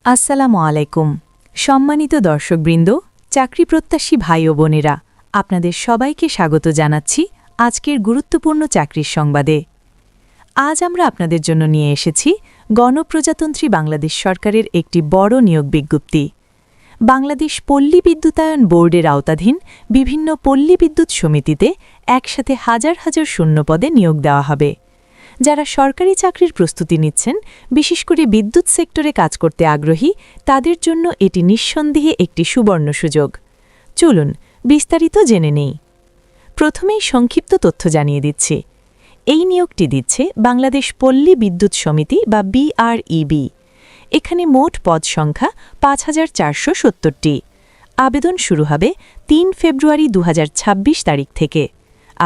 আসসালামু আলাইকুম। সম্মানিত দর্শকবৃন্দ, চাকরি প্রত্যাশী ভাই ও বোনেরা, আপনাদের সবাইকে স্বাগত জানাচ্ছি আজকের গুরুত্বপূর্ণ চাকরির সংবাদে। আজ আমরা আপনাদের জন্য নিয়ে এসেছি গণপ্রজাতন্ত্রী বাংলাদেশ সরকারের একটি বড় নিয়োগ বিজ্ঞপ্তি। বাংলাদেশ পল্লী বিদ্যুতায়ন বোর্ডের আওতাধীন বিভিন্ন পল্লী বিদ্যুৎ সমিতিতে একসাথে হাজার হাজার শূন্যপদে নিয়োগ দেওয়া হবে। যারা সরকারি চাকরির প্রস্তুতি নিচ্ছেন, বিশেষ করে বিদ্যুৎ সেক্টরে কাজ করতে আগ্রহী, তাদের জন্য এটি নিঃসন্দেহে একটি সুবর্ণ সুযোগ। চলুন বিস্তারিত জেনে নেই। প্রথমেই সংক্ষিপ্ত তথ্য জানিয়ে দিচ্ছি। এই নিয়োগটি দিচ্ছে বাংলাদেশ পল্লী বিদ্যুৎ সমিতি বা BREB। এখানে মোট পদ সংখ্যা ৫,৪৭০টি। আবেদন শুরু হবে ৩ ফেব্রুয়ারি ২০২৬ তারিখ থেকে।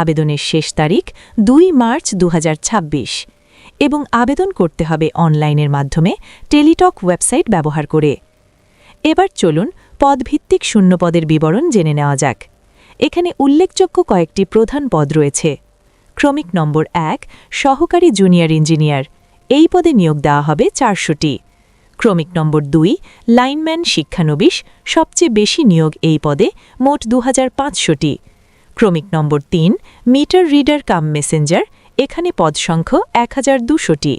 আবেদনের শেষ তারিখ ২ মার্চ ২০২৬ এবং আবেদন করতে হবে অনলাইনের মাধ্যমে টেলিটক ওয়েবসাইট ব্যবহার করে। এবার চলুন পদভিত্তিক শূন্যপদের বিবরণ জেনে নেওয়া যাক। এখানে উল্লেখযোগ্য কয়েকটি প্রধান পদ রয়েছে। ক্রমিক নম্বর ১ সহকারী জুনিয়র ইঞ্জিনিয়ার, এই পদে নিয়োগ দেওয়া হবে ৪০০টি। ক্রমিক নম্বর ২ লাইনম্যান শিক্ষানবিশ, সবচেয়ে বেশি নিয়োগ এই পদে, মোট ২৫০০টি। ক্রমিক নম্বর ৩ মিটার রিডার কাম মেসেঞ্জার, এখানে পদ সংখ্যা ১,২০০টি।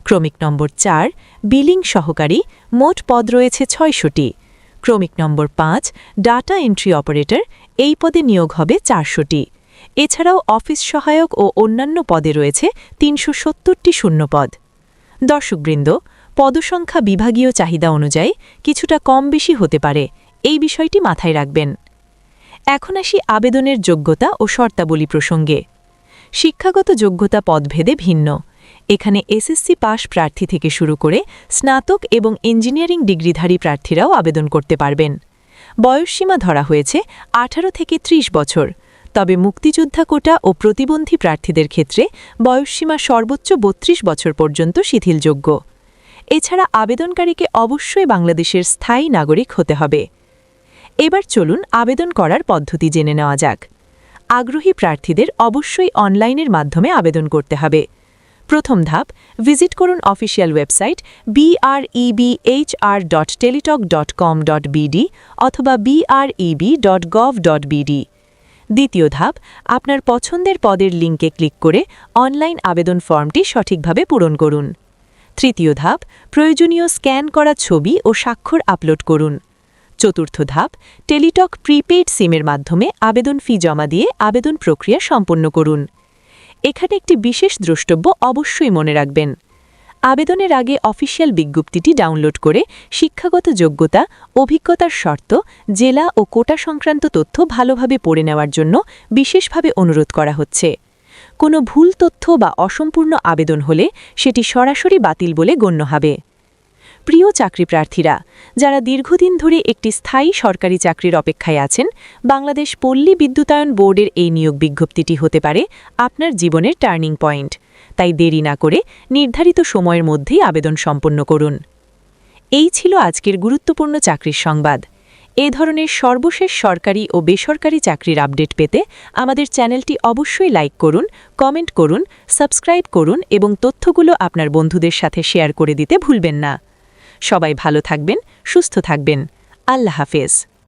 ক্রমিক নম্বর ৪ বিলিং সহকারী, মোট পদ রয়েছে ৬০০টি। ক্রমিক নম্বর ৫ ডাটা এন্ট্রি অপারেটর, এই পদে নিয়োগ হবে ৪০০টি। এছাড়াও অফিস সহায়ক ও অন্যান্য পদে রয়েছে ৩৭০টি শূন্যপদ। দর্শকবৃন্দ, পদসংখ্যা বিভাগীয় চাহিদা অনুযায়ী কিছুটা কম বেশি হতে পারে, এই বিষয়টি মাথায় রাখবেন। এখন আসি আবেদনের যোগ্যতা ও শর্তাবলী প্রসঙ্গে। শিক্ষাগত যোগ্যতা পদভেদে ভিন্ন। এখানে এসএসসি পাস প্রার্থী থেকে শুরু করে স্নাতক এবং ইঞ্জিনিয়ারিং ডিগ্রিধারী প্রার্থীরাও আবেদন করতে পারবেন। বয়সসীমা ধরা হয়েছে ১৮ থেকে ৩০ বছর, তবে মুক্তিযোদ্ধা কোটা ও প্রতিবন্ধী প্রার্থীদের ক্ষেত্রে বয়সসীমা সর্বোচ্চ ৩২ বছর পর্যন্ত শিথিলযোগ্য। এছাড়া আবেদনকারীকে অবশ্যই বাংলাদেশের স্থায়ী নাগরিক হতে হবে। এবার চলুন আবেদন করার পদ্ধতি জেনে নেওয়া যাক। আগ্রহী প্রার্থীদের অবশ্যই অনলাইনের মাধ্যমে আবেদন করতে হবে। প্রথম ধাপ, ভিজিট করুন অফিসিয়াল ওয়েবসাইট brebhr.teletalk.com.bd অথবা breb.gov.bd। দ্বিতীয় ধাপ, আপনার পছন্দের পদের লিঙ্কে ক্লিক করে অনলাইন আবেদন ফর্মটি সঠিকভাবে পূরণ করুন। তৃতীয় ধাপ, প্রয়োজনীয় স্ক্যান করা ছবি ও স্বাক্ষর আপলোড করুন। চতুর্থ ধাপ, টেলিটক প্রিপেইড সিমের মাধ্যমে আবেদন ফি জমা দিয়ে আবেদন প্রক্রিয়া সম্পন্ন করুন। এখানে একটি বিশেষ দ্রষ্টব্য অবশ্যই মনে রাখবেন। আবেদনের আগে অফিসিয়াল বিজ্ঞপ্তিটি ডাউনলোড করে শিক্ষাগত যোগ্যতা, অভিজ্ঞতার শর্ত, জেলা ও কোটা সংক্রান্ত তথ্য ভালোভাবে পড়ে নেওয়ার জন্য বিশেষভাবে অনুরোধ করা হচ্ছে। কোনো ভুল তথ্য বা অসম্পূর্ণ আবেদন হলে সেটি সরাসরি বাতিল বলে গণ্য হবে। প্রিয় চাকরি প্রার্থীরা, যারা দীর্ঘদিন ধরে একটি স্থায়ী সরকারি চাকরির অপেক্ষায় আছেন, বাংলাদেশ পল্লী বিদ্যুতায়ন বোর্ডের এই নিয়োগ বিজ্ঞপ্তিটি হতে পারে আপনার জীবনের টার্নিং পয়েন্ট। তাই দেরি না করে নির্ধারিত সময়ের মধ্যেই আবেদন সম্পন্ন করুন। এই ছিল আজকের গুরুত্বপূর্ণ চাকরির সংবাদ। এ ধরনের সর্বশেষ সরকারি ও বেসরকারি চাকরির আপডেট পেতে আমাদের চ্যানেলটি অবশ্যই লাইক করুন, কমেন্ট করুন, সাবস্ক্রাইব করুন এবং তথ্যগুলো আপনার বন্ধুদের সাথে শেয়ার করে দিতে ভুলবেন না। সবাই ভালো থাকবেন, সুস্থ থাকবেন। আল্লাহ হাফেজ।